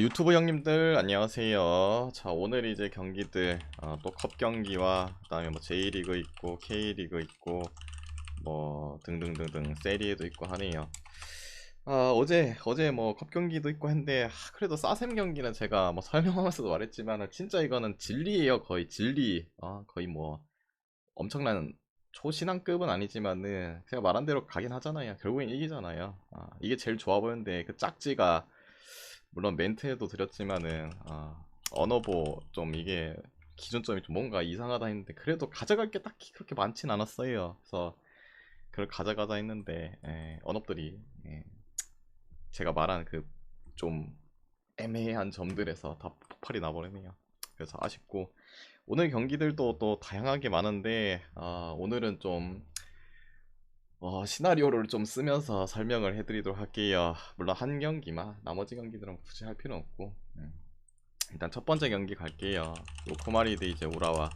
유튜브 형님들 안녕하세요. 자, 오늘 이제 경기들 또 컵 경기와 그다음에 뭐 J리그 있고 K리그 있고 뭐 등등등등 세리에도 있고 하네요. 어제 뭐 컵 경기도 있고 했는데 그래도 싸셈 경기는 제가 뭐 설명하면서도 말했지만 진짜 이거는 진리예요. 거의 진리. 거의 뭐 엄청난 초신앙급은 아니지만은 제가 말한 대로 가긴 하잖아요. 결국엔 이기잖아요. 이게 제일 좋아 보이는데 그 짝지가 물론 멘트에도 드렸지만은 언어보 좀 이게 기준점이 좀 뭔가 이상하다 했는데 그래도 가져갈 게 딱히 그렇게 많진 않았어요. 그래서 그걸 가져가자 했는데 언어들이 제가 말한 그 좀 애매한 점들에서 다 폭발이 나버리네요. 그래서 아쉽고 오늘 경기들도 또 다양하게 많은데 오늘은 좀 시나리오를 좀 쓰면서 설명을 해드리도록 할게요. 물론 한 경기만 나머지 경기들은 굳이 할 필요는 없고 일단 첫 번째 경기 갈게요. 요코마리 대 이제 우라와.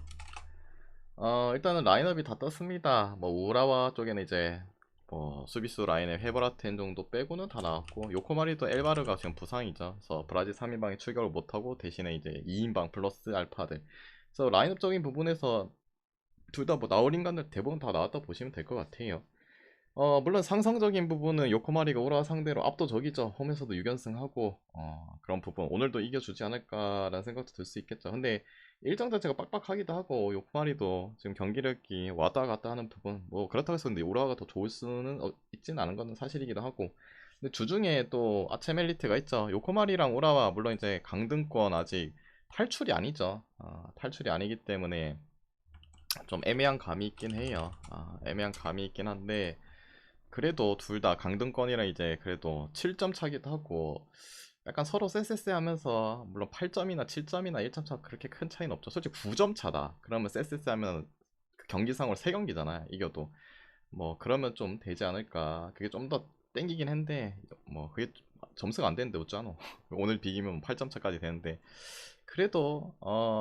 일단은 라인업이 다 떴습니다. 뭐 우라와 쪽에는 이제 뭐 수비수 라인에 헤버라텐 정도 빼고는 다 나왔고, 요코마리도 엘바르가 지금 부상이죠. 그래서 브라질 3인방에 출격을 못하고 대신에 이제 2인방 플러스 알파들. 그래서 라인업적인 부분에서 둘 다 뭐 나올 인간들 대부분 다 나왔다 보시면 될 것 같아요. 물론 상성적인 부분은 요코마리가 우라와 상대로 압도적이죠. 홈에서도 6연승하고 그런 부분 오늘도 이겨주지 않을까라는 생각도 들 수 있겠죠. 근데 일정 자체가 빡빡하기도 하고 요코마리도 지금 경기력이 왔다 갔다 하는 부분 뭐 그렇다고 해서 근데 우라와가 더 좋을 수는 있진 않은 건 사실이기도 하고, 근데 주중에 또 아체멜리트가 있죠. 요코마리랑 우라와 물론 이제 강등권 아직 탈출이 아니죠. 탈출이 아니기 때문에 좀 애매한 감이 있긴 해요. 애매한 감이 있긴 한데 그래도 둘 다 강등권이라 이제 그래도 7점 차기도 하고 약간 서로 쎄쎄쎄 하면서, 물론 8점이나 7점이나 1점 차 그렇게 큰 차이는 없죠. 솔직히 9점 차다 그러면 쎄쎄쎄 하면 그 경기상으로 3경기잖아요 이겨도. 뭐 그러면 좀 되지 않을까, 그게 좀 더 땡기긴 했는데 뭐 그게 점수가 안 되는데 어쩌노. 오늘 비기면 8점 차까지 되는데 그래도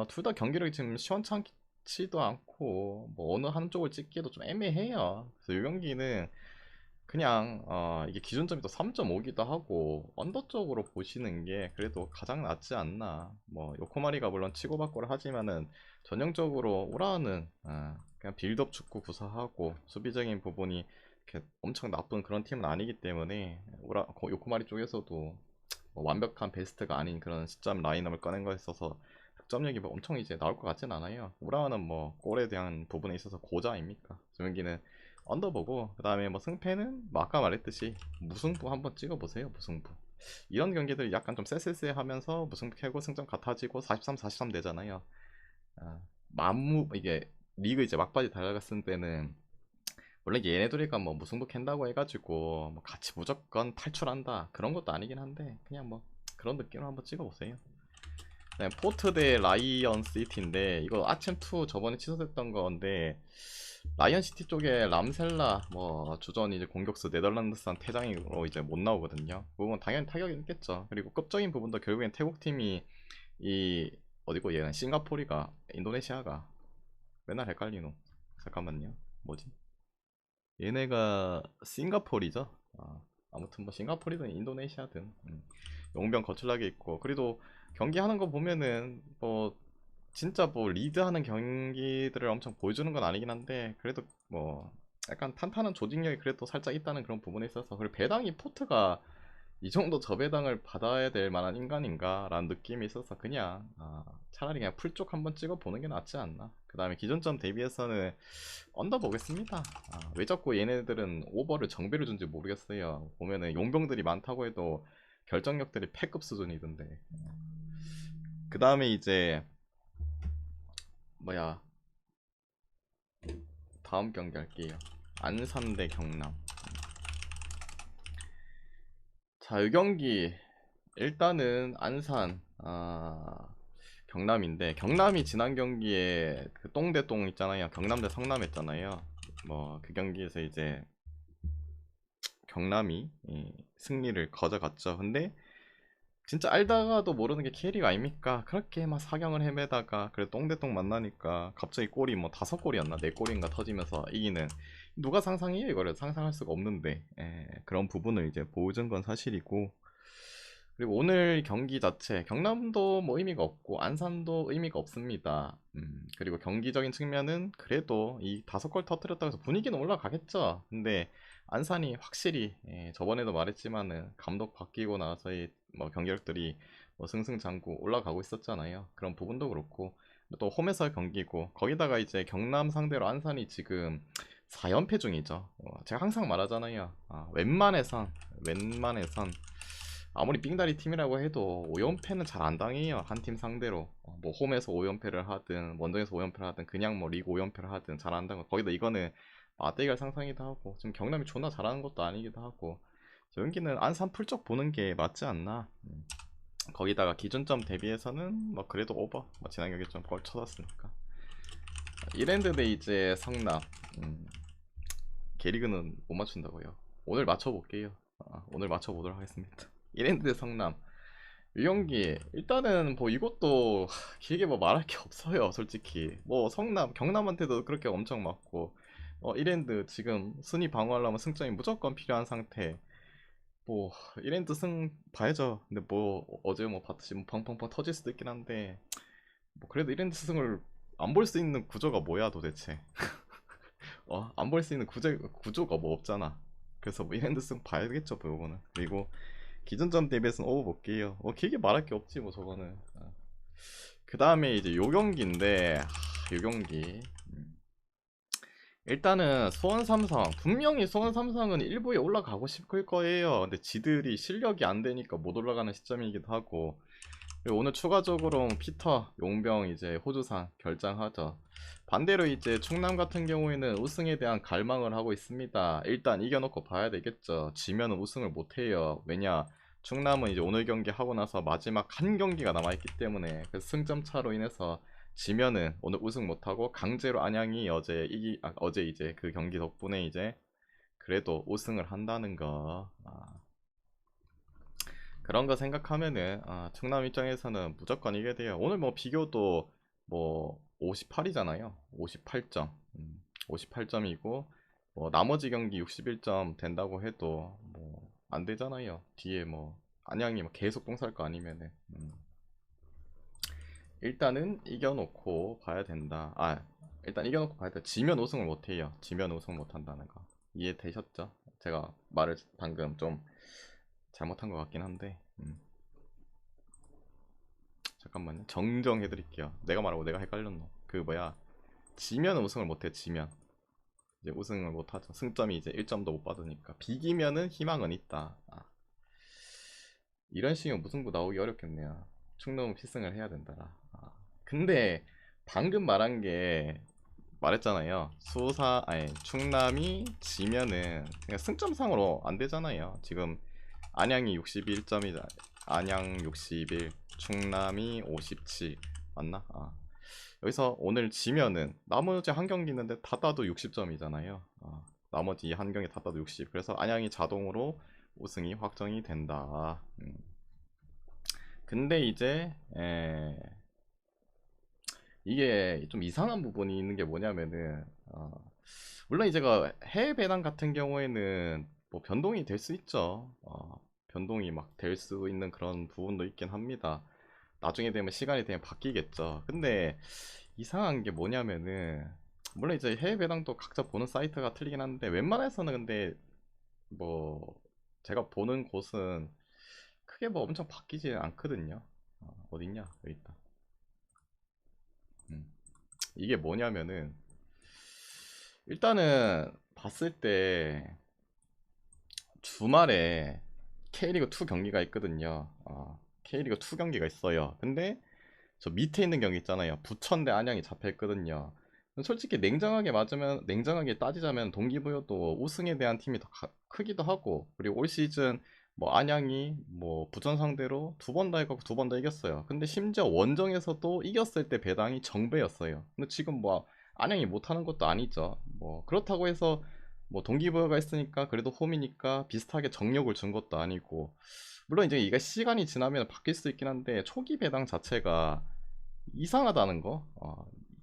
둘 다 경기력이 지금 시원찮지도 않고 뭐 어느 한쪽을 찍기에도 좀 애매해요. 그래서 이 경기는 그냥 이게 기준점이 또 3.5기도 하고 언더 쪽으로 보시는 게 그래도 가장 낫지 않나. 뭐 요코마리가 물론 치고받고를 하지만은 전형적으로 우라는 그냥 빌드업 축구 구사하고 수비적인 부분이 이렇게 엄청 나쁜 그런 팀은 아니기 때문에 요코마리 쪽에서도 뭐 완벽한 베스트가 아닌 그런 시점 라인업을 꺼낸 거에 있어서 득점력이 뭐 엄청 이제 나올 것 같진 않아요. 우라와는 뭐 골에 대한 부분에 있어서 고자 아닙니까? 조용기는 언더보고, 그 다음에 뭐 승패는 뭐 아까 말했듯이 무승부 한번 찍어보세요. 무승부. 이런 경기들 약간 좀 쎄쎄쎄 하면서 무승부 캐고 승점 같아지고 43, 43 되잖아요. 만무 이게 리그 이제 막바지 달려갔을 때는 원래 얘네들이가 뭐 무승부 캔다고 해가지고 뭐 같이 무조건 탈출한다 그런 것도 아니긴 한데 그냥 뭐 그런 느낌으로 한번 찍어보세요. 네, 포트 대 라이언 시티인데 이거 아침2 저번에 취소됐던 건데, 라이언 시티 쪽에 람셀라 뭐 주전 이제 공격수 네덜란드산 퇴장으로 이제 못 나오거든요. 그 부분 당연히 타격이 있겠죠. 그리고 급적인 부분도 결국엔 태국 팀이 이 어디고, 얘는 싱가포르가 인도네시아가 맨날 헷갈리노. 잠깐만요. 뭐지? 얘네가 싱가포르죠. 아무튼 뭐 싱가포르든 인도네시아든 용병 거칠하게 있고, 그래도 경기하는 거 보면은 뭐 진짜 뭐 리드하는 경기들을 엄청 보여주는 건 아니긴 한데 그래도 뭐 약간 탄탄한 조직력이 그래도 살짝 있다는 그런 부분에 있어서, 그리고 배당이 포트가 이 정도 저배당을 받아야 될 만한 인간인가 라는 느낌이 있어서 그냥 차라리 그냥 풀쪽 한번 찍어 보는 게 낫지 않나. 그 다음에 기존점 대비해서는 언더 보겠습니다. 왜 자꾸 얘네들은 오버를 정배를 준지 모르겠어요. 보면은 용병들이 많다고 해도 결정력들이 패급 수준이던데. 그 다음에 이제 뭐야, 다음 경기 할게요. 안산 대 경남. 자, 이 경기 일단은 안산 경남인데, 경남이 지난 경기에 그 똥 대 똥 있잖아요. 경남 대 성남 했잖아요. 뭐 그 경기에서 이제 경남이 승리를 거저갔죠. 근데 진짜 알다가도 모르는 게 캐리가 아닙니까? 그렇게 막 사경을 헤매다가 그래 똥대똥 만나니까 갑자기 골이 뭐 5골이었나 4골인가 터지면서 이기는, 누가 상상해요? 이거를 상상할 수가 없는데 그런 부분을 이제 보여준 건 사실이고, 그리고 오늘 경기 자체 경남도 뭐 의미가 없고 안산도 의미가 없습니다. 그리고 경기적인 측면은 그래도 이 5골 터뜨렸다고 해서 분위기는 올라가겠죠. 근데 안산이 확실히 저번에도 말했지만은 감독 바뀌고 나서의 뭐 경기력들이 뭐 승승장구 올라가고 있었잖아요. 그런 부분도 그렇고 또 홈에서 경기고 거기다가 이제 경남 상대로 안산이 지금 4연패 중이죠. 제가 항상 말하잖아요. 웬만해선 아무리 삥다리 팀이라고 해도 5연패는 잘 안 당해요. 한 팀 상대로. 뭐 홈에서 5연패를 하든 원정에서 5연패를 하든 그냥 뭐 리그 5연패를 하든 잘 안 당해. 거기다 이거는 맞대결 상상이기도 하고 지금 경남이 존나 잘하는 것도 아니기도 하고 저 경기는 안산 풀쩍 보는 게 맞지 않나. 거기다가 기준점 대비해서는 뭐 그래도 오버. 뭐 지난 경기 좀 골 쳐놨으니까. 이랜드 대 이제 성남. 게리그는 못 맞춘다고요. 오늘 맞춰볼게요. 오늘 맞춰보도록 하겠습니다. 이랜드 대 성남. 이 경기 일단은 뭐 이것도 길게 뭐 말할 게 없어요. 솔직히 뭐 성남 경남한테도 그렇게 엄청 맞고 이랜드 지금 순위 방어하려면 승점이 무조건 필요한 상태. 뭐 이랜드 승 봐야죠. 근데 뭐 어제 뭐 봤듯이 뭐 펑펑펑 터질 수도 있긴 한데 뭐 그래도 이랜드 승을 안 볼 수 있는 구조가 뭐야 도대체. 안 볼 수 있는 구조가 뭐 없잖아. 그래서 뭐 이랜드 승 봐야겠죠 뭐 요거는. 그리고 기존점 대비해서는 오버 볼게요. 길게 말할 게 없지 뭐 저거는. 그 다음에 이제 요 경기인데 요 경기 일단은 수원 삼성 분명히 수원 삼성은 일부에 올라가고 싶을 거예요. 근데 지들이 실력이 안 되니까 못 올라가는 시점이기도 하고 그리고 오늘 추가적으로 피터 용병 이제 호주산 결장하죠. 반대로 이제 충남 같은 경우에는 우승에 대한 갈망을 하고 있습니다. 일단 이겨놓고 봐야 되겠죠. 지면은 우승을 못해요. 왜냐 충남은 이제 오늘 경기 하고 나서 마지막 한 경기가 남아있기 때문에 그 승점 차로 인해서 지면은 오늘 우승 못하고 강제로 안양이 어제 이제 그 경기 덕분에 이제 그래도 우승을 한다는 거. 그런 거 생각하면은 충남 입장에서는 무조건 이겨야 돼요. 오늘 뭐 비교도 뭐 58이잖아요. 58점. 58점이고 뭐 나머지 경기 61점 된다고 해도 뭐 안 되잖아요. 뒤에 뭐 안양이 뭐 계속 똥살 거 아니면은 일단은 이겨놓고 봐야 된다. 일단 이겨놓고 봐야 돼. 지면 우승을 못해요. 지면 우승 못한다는 거 이해되셨죠? 제가 말을 방금 좀 잘못한 것 같긴 한데 잠깐만요. 정정해드릴게요. 내가 말하고 내가 헷갈렸노. 그 뭐야 지면 우승을 못해. 지면 이제 우승을 못하죠. 승점이 이제 1점도 못 받으니까 비기면은 희망은 있다. 이런 식이면 무승부 나오기 어렵겠네요. 충남은 필승을 해야 된다. 근데 방금 말한 게 말했잖아요. 충남이 지면은 그냥 승점상으로 안 되잖아요. 지금 안양이 61점이다. 안양 61, 충남이 57 맞나? 여기서 오늘 지면은 나머지 한 경기 있는데 다 따도 60점이잖아요. 나머지 한 경기 다 따도 60. 그래서 안양이 자동으로 우승이 확정이 된다. 근데 이제 이게 좀 이상한 부분이 있는 게 뭐냐면은 물론 제가 해외 배당 같은 경우에는 뭐 변동이 될 수 있죠. 변동이 막 될 수 있는 그런 부분도 있긴 합니다. 나중에 되면 시간이 되면 바뀌겠죠. 근데 이상한 게 뭐냐면은 물론 이제 해외 배당도 각자 보는 사이트가 틀리긴 한데 웬만해서는 근데 뭐 제가 보는 곳은 크게 뭐 엄청 바뀌지 않거든요. 어딨냐? 여기 있다. 이게 뭐냐면은 일단은 봤을 때 주말에 K리그 2 경기가 있거든요. K리그 2 경기가 있어요. 근데 저 밑에 있는 경기 있잖아요. 부천 대 안양이 잡혀 있거든요. 솔직히 냉정하게 따지자면 동기부여도 우승에 대한 팀이 더 크기도 하고 그리고 올 시즌 뭐 안양이 뭐 부천 상대로 2번 다 해갖고 2번 다 이겼어요. 근데 심지어 원정에서도 이겼을 때 배당이 정배였어요. 근데 지금 뭐 안양이 못하는 것도 아니죠. 뭐 그렇다고 해서 뭐 동기부여가 있으니까 그래도 홈이니까 비슷하게 정력을 준 것도 아니고 물론 이제 이게 시간이 지나면 바뀔 수 있긴 한데 초기 배당 자체가 이상하다는 거.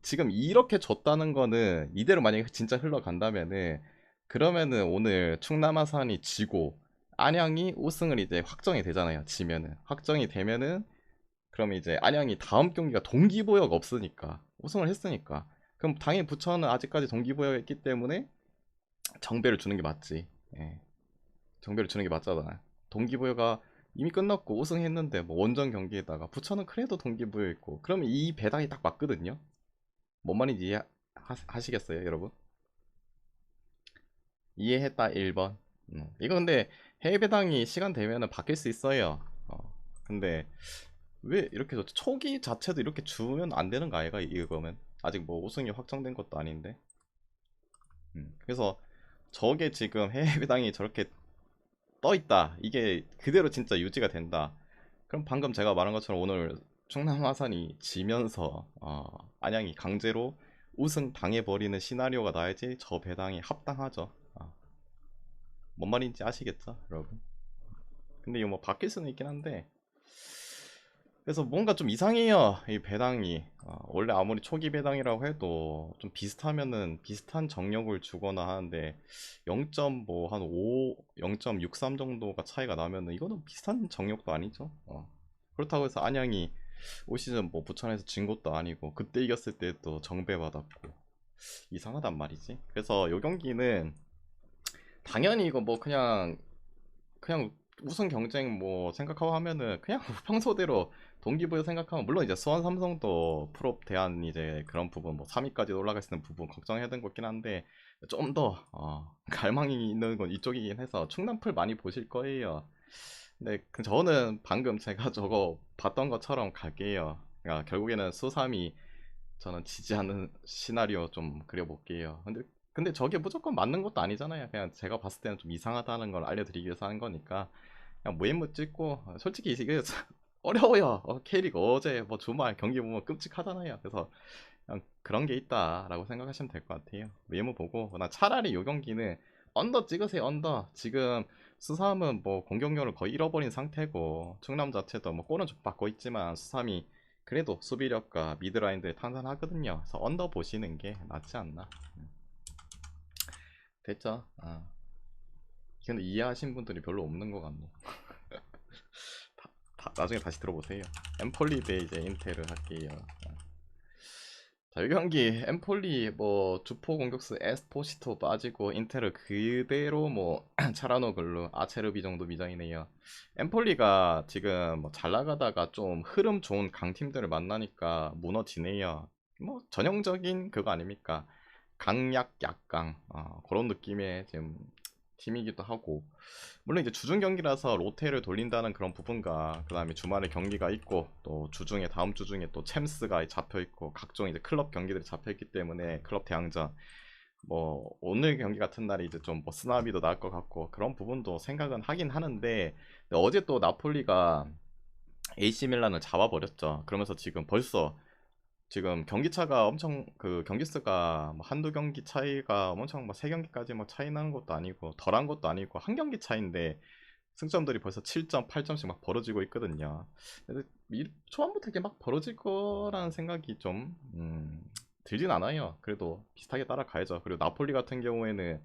지금 이렇게 줬다는 거는 이대로 만약에 진짜 흘러간다면은 그러면은 오늘 충남 아산이 지고 안양이 우승을 이제 확정이 되잖아요. 지면은 확정이 되면은 그러면 이제 안양이 다음 경기가 동기부여가 없으니까 우승을 했으니까 그럼 당연히 부천은 아직까지 동기부여가 있기 때문에 정배를 주는 게 맞지. 예. 정배를 주는 게 맞잖아. 동기부여가 이미 끝났고 우승했는데 뭐 원정 경기에다가 부천은 그래도 동기부여 있고 그러면 이 배당이 딱 맞거든요. 뭔 말인지 이해하시겠어요, 여러분? 이해했다 1번. 이거 근데 해외 배당이 시간 되면은 바뀔 수 있어요. 근데 왜 이렇게 초기 자체도 이렇게 주면 안 되는 거 아이가 이거면 아직 뭐 우승이 확정된 것도 아닌데. 그래서 저게 지금 해외 배당이 저렇게 떠 있다. 이게 그대로 진짜 유지가 된다. 그럼 방금 제가 말한 것처럼 오늘 충남 화산이 지면서 안양이 강제로 우승 당해버리는 시나리오가 나야지 저 배당이 합당하죠. 뭔 말인지 아시겠죠, 여러분? 근데 이거 뭐 바뀔 수는 있긴 한데 그래서 뭔가 좀 이상해요 이 배당이. 원래 아무리 초기 배당이라고 해도 좀 비슷하면은 비슷한 정력을 주거나 하는데 0. 뭐한 5, 0.63 정도가 차이가 나면은 이거는 비슷한 정력도 아니죠. 그렇다고 해서 안양이 올 시즌 뭐 부천에서 진 것도 아니고 그때 이겼을 때 또 정배받았고 이상하단 말이지. 그래서 요 경기는 당연히 이거 뭐 그냥 우승 경쟁 뭐 생각하고 하면은 그냥 평소대로 동기부여 생각하면 물론 이제 수원 삼성도 프로 대한 이제 그런 부분 뭐 3위까지 올라갈 수 있는 부분 걱정해야 되는 거긴 한데 좀 더 갈망이 있는 건 이쪽이긴 해서 충남풀 많이 보실 거예요. 근데 저는 방금 제가 저거 봤던 것처럼 갈게요. 그러니까 결국에는 수삼이 저는 지지하는 시나리오 좀 그려볼게요. 근데 저게 무조건 맞는 것도 아니잖아요. 그냥 제가 봤을 때는 좀 이상하다는 걸 알려드리기 위해서 하는 거니까 그냥 모임무 찍고 솔직히 이게 어려워요. K리그 어제 뭐 주말 경기 보면 끔찍하잖아요. 그래서 그냥 그런 게 있다라고 생각하시면 될 것 같아요. 모임무 보고 나 차라리 요 경기는 언더 찍으세요. 언더. 지금 수삼은 뭐 공격력을 거의 잃어버린 상태고 충남 자체도 뭐 골은 좀 받고 있지만 수삼이 그래도 수비력과 미드라인들이 탄탄하거든요. 그래서 언더 보시는 게 낫지 않나. 됐죠? 근데 이해하신 분들이 별로 없는 것 같네. 나중에 다시 들어보세요. 엠폴리 대 이제 인테를 할게요. 자, 이 경기 엠폴리 뭐 주포 공격수 에스포시토 빠지고 인테를 그대로 뭐 차라노글루 아체르비 정도 미장이네요. 엠폴리가 지금 뭐 잘 나가다가 좀 흐름 좋은 강팀들을 만나니까 무너지네요. 뭐 전형적인 그거 아닙니까? 강약 약강 그런 느낌의 지금 팀이기도 하고 물론 이제 주중 경기라서 로테를 돌린다는 그런 부분과 그 다음에 주말에 경기가 있고 또 주중에 다음 주중에 또 챔스가 잡혀 있고 각종 이제 클럽 경기들이 잡혀 있기 때문에 클럽 대항전 뭐 오늘 경기 같은 날이 이제 좀 뭐 스나비도 나을 것 같고 그런 부분도 생각은 하긴 하는데 어제 또 나폴리가 AC 밀란을 잡아버렸죠. 그러면서 지금 벌써 지금 경기차가 엄청 그 경기 수가 뭐 한두 경기 차이가 엄청 뭐 세 경기까지 뭐 차이 나는 것도 아니고 덜한 것도 아니고 한 경기 차인데 승점들이 벌써 7점, 8점씩 막 벌어지고 있거든요. 근데 초반부터 이렇게 막 벌어질 거라는 생각이 좀 들진 않아요. 그래도 비슷하게 따라가야죠. 그리고 나폴리 같은 경우에는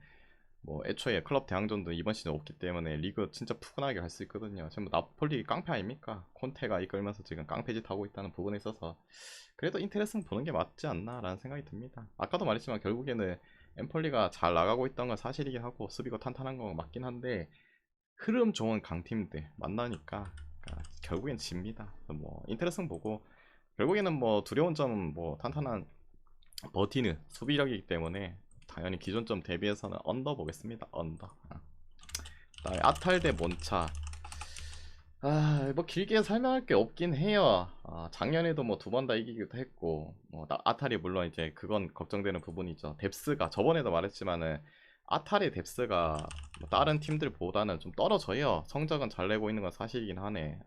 뭐 애초에 클럽 대항전도 이번 시즌 없기 때문에 리그 진짜 푸근하게 갈 수 있거든요. 지금 뭐 나폴리 깡패 아닙니까? 콘테가 이끌면서 지금 깡패짓 하고 있다는 부분에 있어서 그래도 인테레스는 보는 게 맞지 않나 라는 생각이 듭니다. 아까도 말했지만 결국에는 엠폴리가 잘 나가고 있던 건 사실이긴 하고 수비가 탄탄한 건 맞긴 한데 흐름 좋은 강팀들 만나니까 그러니까 결국엔 집니다. 뭐 인테레스는 보고 결국에는 뭐 두려운 점은 뭐 탄탄한 버티는 수비력이기 때문에 당연히 기존점 대비해서는 언더 보겠습니다. 언더. 그다음에 아탈 대 몬차. 뭐 길게 설명할 게 없긴 해요. 작년에도 뭐 두 번 다 이기기도 했고, 뭐 아탈이 물론 이제 그건 걱정되는 부분이죠. 뎁스가 저번에도 말했지만은 아탈의 뎁스가 뭐 다른 팀들보다는 좀 떨어져요. 성적은 잘 내고 있는 건 사실이긴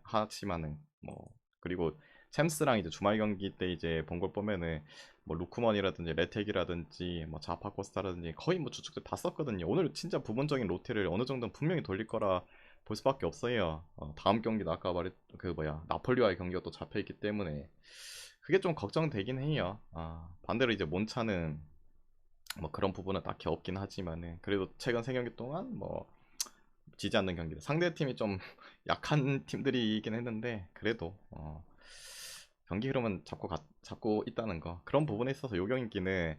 하지만은 뭐 그리고 챔스랑 이제 주말 경기 때 이제 본 걸 보면은 뭐 루크먼이라든지 레텍이라든지 뭐 자파코스타라든지 거의 뭐 주축들 다 썼거든요. 오늘 진짜 부분적인 로테를 어느 정도는 분명히 돌릴 거라 볼 수밖에 없어요. 다음 경기도 아까 말했 그 뭐야 나폴리와의 경기가 또 잡혀 있기 때문에 그게 좀 걱정되긴 해요. 반대로 이제 몬차는 뭐 그런 부분은 딱히 없긴 하지만은 그래도 최근 세 경기 동안 뭐 지지 않는 경기들. 상대 팀이 좀 약한 팀들이긴 했는데 그래도 경기 흐름은 잡고 있다는 거. 그런 부분에 있어서 요 경기는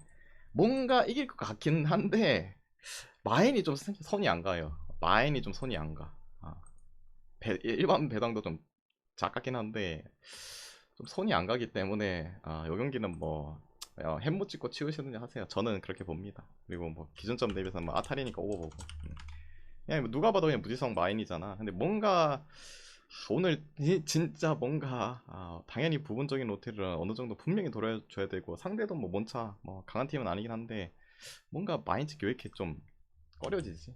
뭔가 이길 것 같긴 한데 마인이 좀 손이 안 가요. 마인이 좀 손이 안 가. 일반 배당도 좀 작았긴 한데 좀 손이 안 가기 때문에 요 경기는 뭐 햄못 찍고 치우시든지 하세요. 저는 그렇게 봅니다. 그리고 뭐 기준점 대비해서 뭐 아탈이니까 오버보고 그냥 뭐 누가 봐도 그냥 무지성 마인이잖아. 근데 뭔가 오늘 진짜 뭔가 당연히 부분적인 로테를 어느 정도 분명히 돌려줘야 되고 상대도 뭐 뭔차 뭐 강한 팀은 아니긴 한데 뭔가 마인 찍기 왜 이렇게 좀 꺼려지지?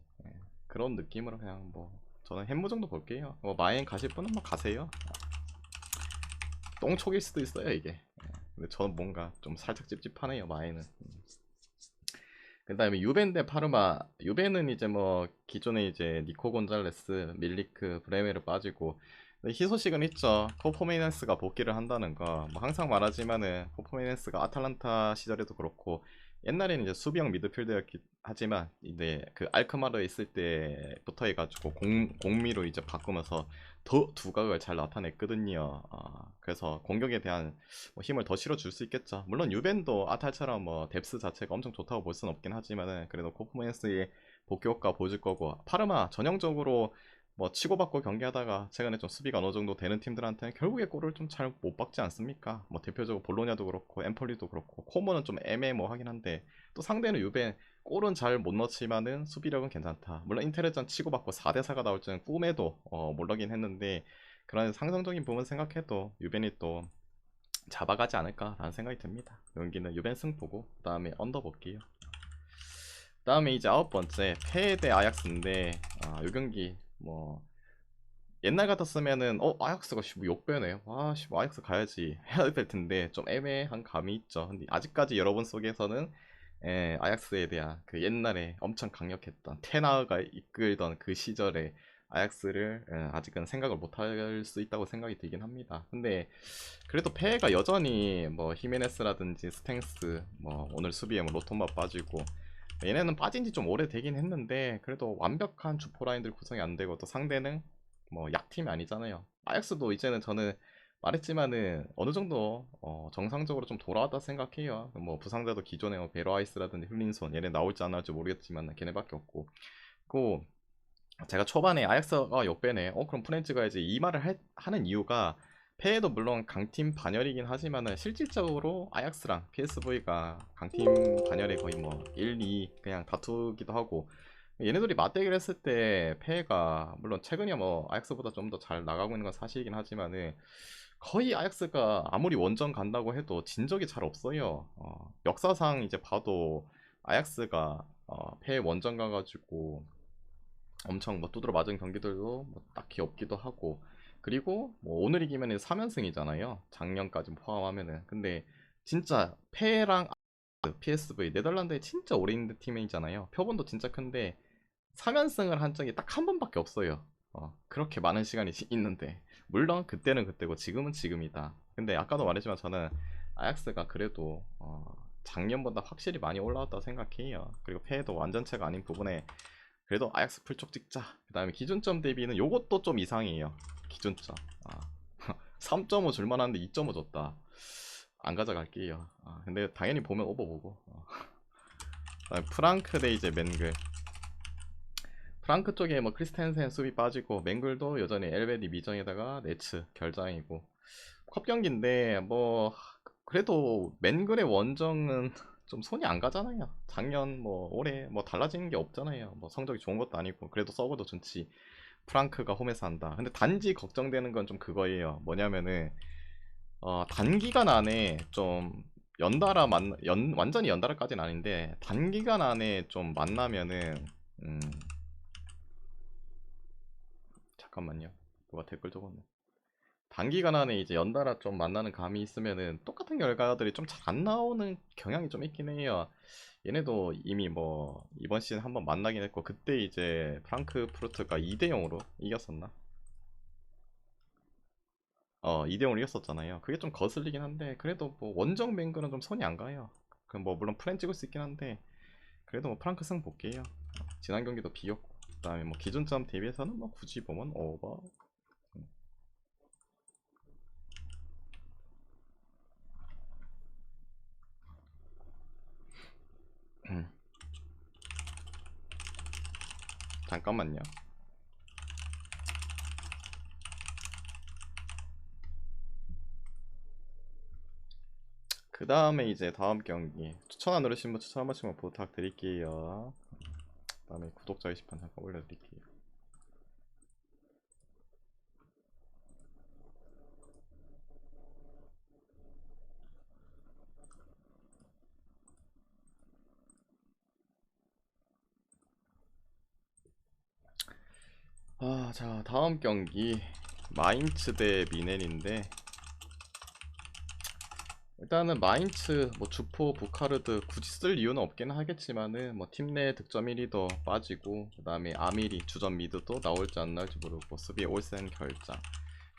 그런 느낌으로 그냥 뭐 저는 햄무 정도 볼게요. 뭐 마인 가실 분은 뭐 가세요. 똥촉일 수도 있어요 이게. 근데 저는 뭔가 좀 살짝 찝찝하네요 마인은. 그 다음에 유벤 대 파르마. 유벤은 이제 뭐 기존에 이제 니코 곤잘레스, 밀리크, 브레메르 빠지고 희소식은 있죠. 코포메이넨스가 복귀를 한다는 거. 뭐 항상 말하지만은 코포메이넨스가 아탈란타 시절에도 그렇고 옛날에는 이제 수비형 미드필더였기 하지만 이제 그 알크마르에 있을 때부터 해가지고 공미로 이제 바꾸면서 더 두각을 잘 나타냈거든요. 그래서 공격에 대한 뭐 힘을 더 실어줄 수 있겠죠. 물론 유벤도 아탈처럼 뭐 뎁스 자체가 엄청 좋다고 볼 수는 없긴 하지만은 그래도 코프멘스의 복귀 효과 보여줄 거고 파르마 전형적으로 뭐 치고받고 경기하다가 최근에 좀 수비가 어느 정도 되는 팀들한테는 결국에 골을 좀 잘 못 박지 않습니까? 뭐 대표적으로 볼로냐도 그렇고 엠폴리도 그렇고 코모는 좀 애매모하긴 한데 또 상대는 유벤 골은 잘 못 넣지만은 수비력은 괜찮다. 물론 인테리전 치고받고 4대4가 나올 줄은 꿈에도 모르긴 했는데 그런 상성적인 부분 생각해도 유벤이 또 잡아가지 않을까라는 생각이 듭니다. 여기는 유벤 승부고 그 다음에 언더 볼게요. 그 다음에 이제 9번째 페 대 아약스인데 이 경기 뭐 옛날 같았으면은 아약스가 뭐 욕배네 와씨 뭐 아약스 가야지 해야 될 텐데 좀 애매한 감이 있죠. 근데 아직까지 여러분 속에서는 아약스에 대한 그 옛날에 엄청 강력했던 테나가 이끌던 그 시절에 아약스를 아직은 생각을 못 할 수 있다고 생각이 들긴 합니다. 근데 그래도 페가 여전히 뭐 히메네스라든지 스탱스 뭐 오늘 수비에 뭐 로톤바 빠지고 얘네는 빠진 지 좀 오래되긴 했는데 그래도 완벽한 주포 라인들 구성이 안 되고 또 상대는 뭐 약팀이 아니잖아요. 아약스도 이제는 저는 말했지만은 어느 정도 정상적으로 좀 돌아왔다 생각해요. 뭐 부상자도 기존에 뭐 베로아이스라든지 흘린손 얘네 나올지 안 나올지 모르겠지만 걔네밖에 없고 그 제가 초반에 아약스가 역배네 그럼 프렌즈 가야지 이 말을 하는 이유가 패에도 물론 강팀 반열이긴 하지만은 실질적으로 아약스랑 PSV가 강팀 반열에 거의 뭐 1, 2 그냥 다투기도 하고 얘네들이 맞대결 했을 때 패가 물론 최근이야 뭐 아약스보다 좀 더 잘 나가고 있는 건 사실이긴 하지만은 거의 아약스가 아무리 원정 간다고 해도 진 적이 잘 없어요. 역사상 이제 봐도 아약스가 패 원정 가가지고 엄청 뭐 두드러 맞은 경기들도 뭐 딱히 없기도 하고 그리고 뭐 오늘 이기면 3연승이잖아요. 작년까지 포함하면은. 근데 진짜 페랑 PSV 네덜란드에 진짜 오래 있는 팀이잖아요. 표본도 진짜 큰데 3연승을 한 적이 딱 한 번밖에 없어요. 그렇게 많은 시간이 있는데 물론 그때는 그때고 지금은 지금이다. 근데 아까도 말했지만 저는 아약스가 그래도 작년보다 확실히 많이 올라왔다고 생각해요. 그리고 패도 완전체가 아닌 부분에 그래도 아약스 풀쪽 찍자. 그 다음에 기준점 대비는 요것도 좀 이상해요. 기준점 3.5 줄만한데 2.5 줬다. 안 가져갈게요. 근데 당연히 보면 오버보고 그다음에 프랑크 대 이제 맨글. 프랑크 쪽에 뭐 크리스텐센 수비 빠지고 맨글도 여전히 엘베디 미정에다가 네츠 결장이고 컵 경기인데 뭐 그래도 맨글의 원정은 좀 손이 안 가잖아요. 작년 뭐 올해 뭐 달라지는 게 없잖아요. 뭐 성적이 좋은 것도 아니고 그래도 서버도 좋지. 프랑크가 홈에서 한다. 근데 단지 걱정되는 건 좀 그거예요. 뭐냐면은 단기간 안에 좀 연달아 완전히 연달아까지는 아닌데 단기간 안에 좀 만나면은 잠깐만요. 누가 댓글 적었네. 단기간 안에 이제 연달아 좀 만나는 감이 있으면은 똑같은 결과들이 좀 잘 안 나오는 경향이 좀 있긴 해요. 얘네도 이미 뭐 이번 시즌 한번 만나긴 했고 그때 이제 프랑크푸르트가 2대 0으로 이겼었나? 2대 0으로 이겼었잖아요. 그게 좀 거슬리긴 한데 그래도 뭐 원정 맹글은 좀 손이 안 가요. 그 뭐 물론 프렌 찍을 수 있긴 한데 그래도 뭐 프랑크 승 볼게요. 지난 경기도 비겼고 그다음에 뭐 기준점 대비해서는 뭐 굳이 보면 오버. 잠깐만요. 그 다음에 이제 다음 경기 추천 안 누르신 분 추천 한 번씩만 부탁드릴게요. 그 다음에 구독자 게시판 잠깐 올려드릴게요. 자 다음 경기 마인츠 대 미넨인데, 일단은 마인츠 뭐 주포 부카르드 굳이 쓸 이유는 없기는 하겠지만은 뭐 팀 내 득점 1위도 빠지고, 그 다음에 아미리 주전 미드도 나올지 안 나올지 모르고 수비 올센 결장.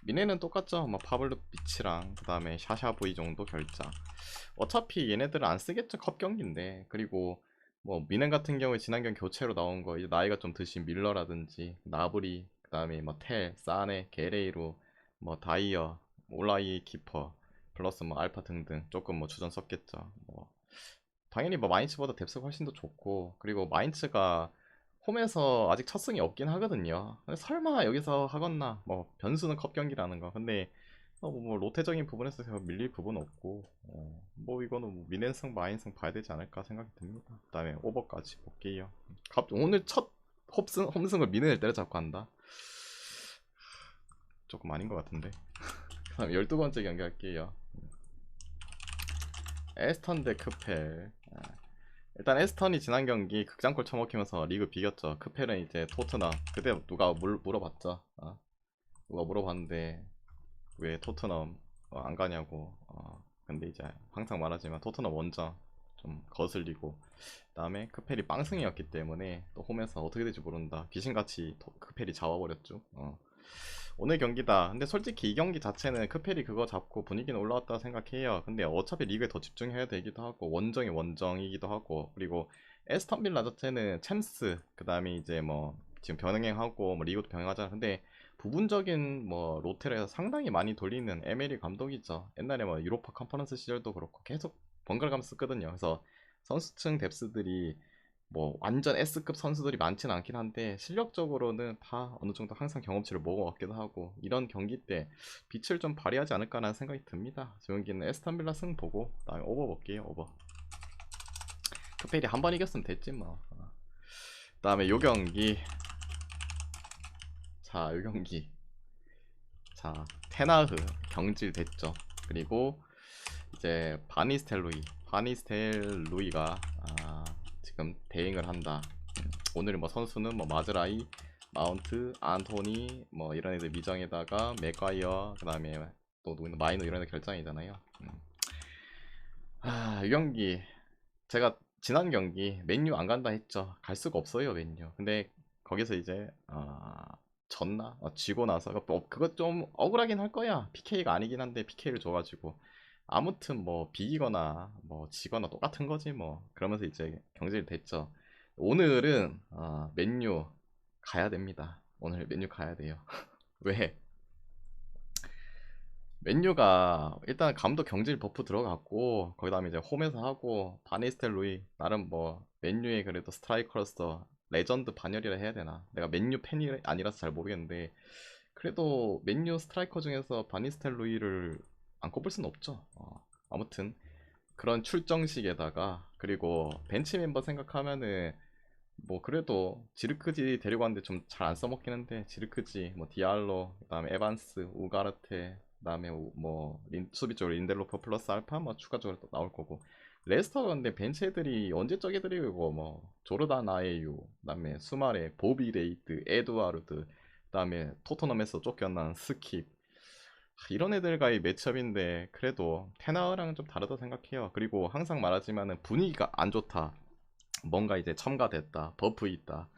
미넨은 똑같죠. 뭐 파블로 비치랑 그 다음에 샤샤보이 정도 결장. 어차피 얘네들은 안 쓰겠죠. 컵 경기인데. 그리고 뭐 미넨 같은 경우에 지난 경기 교체로 나온 거 이제 나이가 좀 드신 밀러라든지 나브리, 그 다음에 뭐 텔, 사네, 게레이로, 뭐 다이어, 올라이 키퍼 플러스 뭐 알파 등등 조금 뭐 주전 썼겠죠. 뭐 당연히 뭐 마인츠보다 뎁스가 훨씬 더 좋고, 그리고 마인츠가 홈에서 아직 첫 승이 없긴 하거든요. 근데 설마 여기서 하겠나, 뭐 변수는 컵 경기라는 거. 근데 뭐 로테적인 부분에서 제가 밀릴 부분 없고, 뭐 이거는 뭐 미넨승 마인승 봐야 되지 않을까 생각이 듭니다. 그 다음에 오버까지 볼게요. 오늘 첫 홈승을 미넨을 때려잡고 한다. 조금 아닌 것 같은데. 그 다음에 12번째 경기 할게요. 에스턴 대 크펠. 일단 에스턴이 지난 경기 극장골 쳐먹히면서 리그 비겼죠. 크펠은 이제 토트넘. 그때 누가 물어봤죠. 누가 물어봤는데 왜 토트넘 안 가냐고. 근데 이제 항상 말하지만 토트넘 원정 좀 거슬리고, 그다음에 크펠이 빵승이었기 때문에 또 홈에서 어떻게 될지 모른다. 귀신같이 크펠이 잡아버렸죠. 오늘 경기다. 근데 솔직히 이 경기 자체는 크펠이 그거 잡고 분위기는 올라왔다고 생각해요. 근데 어차피 리그에 더 집중해야 되기도 하고, 원정이 원정이기도 하고, 그리고 에스턴 빌라 자체는 챔스, 그 다음에 이제 뭐 지금 병행하고 뭐 리그도 병행하잖아. 근데 부분적인 뭐 로테를 상당히 많이 돌리는 에메리 감독이죠. 옛날에 뭐 유로파 컨퍼런스 시절도 그렇고 계속 번갈아가면서 쓰거든요. 그래서 선수층 뎁스들이 뭐 완전 S급 선수들이 많지는 않긴 한데 실력적으로는 다 어느 정도 항상 경험치를 먹어왔기도 하고, 이런 경기 때 빛을 좀 발휘하지 않을까라는 생각이 듭니다. 저 경기는 에스턴 빌라 승 보고 그다음에 오버 볼게요. 오버. 크펠이 한 번 이겼으면 됐지 뭐. 그다음에 요 경기. 요 경기. 테나흐 경질 됐죠. 그리고 이제 바니스텔루이가 지금 대행을 한다. 오늘 뭐 선수는 뭐 마즈라이, 마운트, 안토니 뭐 이런 애들 미정에다가 맥과이어, 그 다음에 또 누구는 마이너 이런 애들 결장이잖아요. 이 경기 제가 지난 경기 맨유 안 간다 했죠. 갈 수가 없어요 맨유. 근데 거기서 이제 졌나? 지고 나서 그거 좀 억울하긴 할 거야. PK가 아니긴 한데 PK를 줘가지고 아무튼 뭐 비기거나 뭐 지거나 똑같은 거지 뭐. 그러면서 이제 경질이 됐죠. 오늘은 맨유 가야 됩니다. 오늘 맨유 가야 돼요. 왜? 맨유가 일단 감독 경질 버프 들어갔고, 거기다음에 이제 홈에서 하고, 바니스텔로이 나름 뭐 맨유의 그래도 스트라이커로서 레전드 반열이라 해야 되나? 내가 맨유 팬이 아니라서 잘 모르겠는데, 그래도 맨유 스트라이커 중에서 바니스텔로이를 안 꼽을 순 없죠. 아무튼 그런 출정식에다가, 그리고 벤치 멤버 생각하면은 뭐 그래도 지르크지 데리고 왔는데 좀 잘 안 써먹긴 한데, 지르크지, 뭐 디알로, 그다음에 에반스, 우가르테, 그다음에 뭐 수비 쪽으로 린델로퍼 플러스 알파 뭐 추가적으로 또 나올 거고. 레스터 근데 벤치 애들이 언제적 애들이고, 뭐 조르단 아예유, 그다음에 수마레, 보비 레이트, 에드와르드, 그다음에 토트넘에서 쫓겨난 스킵, 이런 애들과의 매첩인데 그래도 테나우랑은 좀 다르다 생각해요. 그리고 항상 말하지만은 분위기가 안 좋다, 뭔가 이제 첨가됐다, 버프 있다,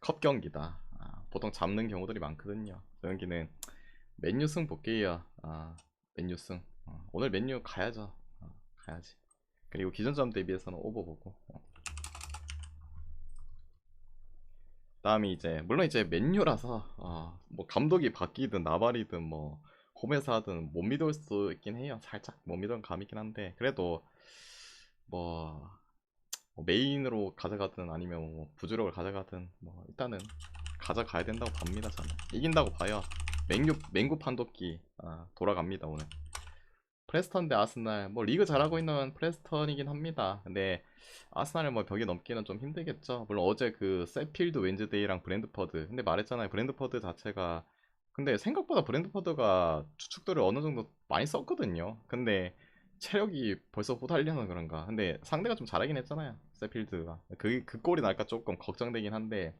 컵 경기다, 보통 잡는 경우들이 많거든요. 저 경기는 맨유 승 볼게요. 맨유 승. 오늘 맨유 가야죠. 가야지. 그리고 기존점 대비해서는 오버 보고. 다음에 이제 물론 이제 맨유라서 뭐 감독이 바뀌든 나발이든 뭐 홈에서 하든 못 믿을 수 있긴 해요. 살짝 못 믿은 감이긴 한데 그래도 뭐 메인으로 가져가든 아니면 뭐 부주력을 가져가든 뭐 일단은 가져가야 된다고 봅니다. 저는 이긴다고 봐요. 맹구 판독기 돌아갑니다 오늘. 프레스턴 대 아스날 뭐 리그 잘하고 있는 프레스턴이긴 합니다. 근데 아스날을 뭐 벽에 넘기는 좀 힘들겠죠. 물론 어제 그 세필드 웬즈데이랑 브랜드퍼드 근데 말했잖아요. 브랜드퍼드 자체가 근데 생각보다 브랜드퍼드가 추측들을 어느 정도 많이 썼거든요. 근데 체력이 벌써 후달려서 그런가. 근데 상대가 좀 잘하긴 했잖아요. 세필드가 그 꼴이 날까 조금 걱정되긴 한데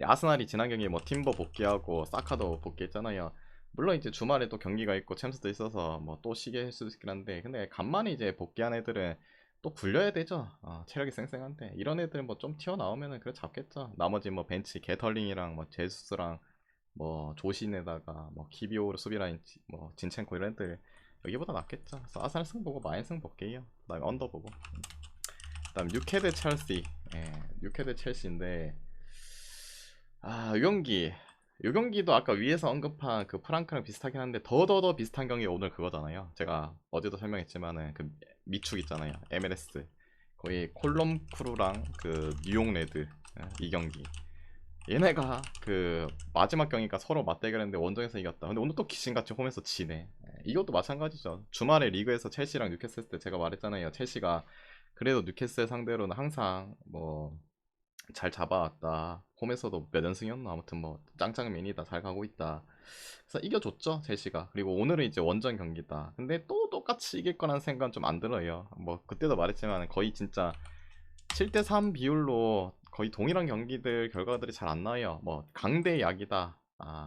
아스날이 지난 경기에 뭐 팀버 복귀하고 사카도 복귀했잖아요. 물론 이제 주말에 또 경기가 있고 챔스도 있어서 뭐 또 쉬게 할 수도 있긴 한데 근데 간만에 이제 복귀한 애들은 또 굴려야 되죠. 체력이 쌩쌩한데 이런 애들 뭐 좀 튀어나오면은 그래 잡겠죠. 나머지 뭐 벤치 게털링이랑 뭐 제수스랑 뭐 조신에다가 뭐 키비오르 수비라인 뭐 진첸코 이런 애들 여기보다 낫겠죠. 그래서 아스날 승 보고 마인 승 볼게요. 그다음에 언더 보고 그다음 뉴캐드 첼시 뉴캐드 첼시인데 요 경기도 아까 위에서 언급한 그 프랑크랑 비슷하긴 한데 더더더 비슷한 경기가 오늘 그거잖아요. 제가 어제도 설명했지만은 그 미축 있잖아요. MLS 거의 콜롬 크루랑 그 뉴욕 레드 이 경기 얘네가 그 마지막 경기가 서로 맞대결했는데 원정에서 이겼다. 근데 오늘 또 귀신같이 홈에서 지네. 이것도 마찬가지죠. 주말에 리그에서 첼시랑 뉴캐슬 했을 때 제가 말했잖아요. 첼시가 그래도 뉴캐슬 상대로는 항상 뭐 잘 잡아왔다. 홈에서도 몇 연승이었나 아무튼 뭐 짱짱맨이다 잘 가고 있다. 그래서 이겨줬죠 첼시가. 그리고 오늘은 이제 원정 경기다. 근데 또 똑같이 이길 거라는 생각은 좀 안 들어요. 뭐 그때도 말했지만 거의 진짜 7대3 비율로 거의 동일한 경기들 결과들이 잘 안 나와요. 뭐 강대 약이다.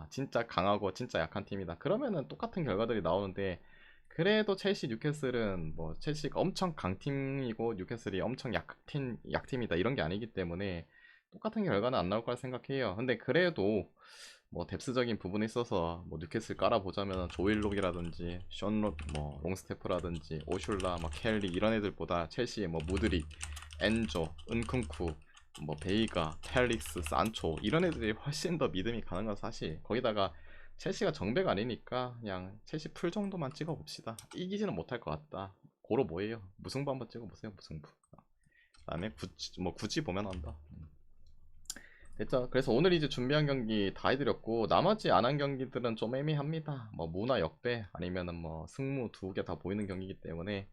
진짜 강하고 진짜 약한 팀이다. 그러면은 똑같은 결과들이 나오는데 그래도 첼시 뉴캐슬은 뭐 첼시가 엄청 강팀이고 뉴캐슬이 엄청 약팀이다 이런 게 아니기 때문에 똑같은 결과는 안 나올 거라 생각해요. 근데 그래도 뭐 뎁스적인 부분에 있어서 뭐 뉴캐슬 깔아보자면 조일록이라든지 뭐 롱스테프라든지 오슐라, 뭐 켈리 이런 애들보다 첼시의 뭐 무드릭, 엔조, 은쿤쿠, 뭐 베이가, 펠릭스, 산초 이런 애들이 훨씬 더 믿음이 가는 건 사실. 거기다가 첼시가 정배가 아니니까 그냥 첼시 풀 정도만 찍어봅시다. 이기지는 못할 것 같다. 고로 뭐예요? 무승부 한번 찍어보세요. 무승부. 그다음에 굳이 보면 한다. 됐죠. 그래서 오늘 이제 준비한 경기 다 해드렸고 나머지 안 한 경기들은 좀 애매합니다. 뭐 무나 역배 아니면은 뭐 승무 두 개 다 보이는 경기이기 때문에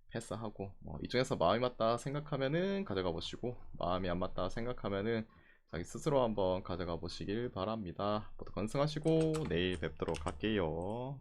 패스하고 뭐 이 중에서 마음이 맞다 생각하면은 가져가 보시고 마음이 안 맞다 생각하면은 자기 스스로 한번 가져가 보시길 바랍니다. 모두 건승하시고 내일 뵙도록 할게요.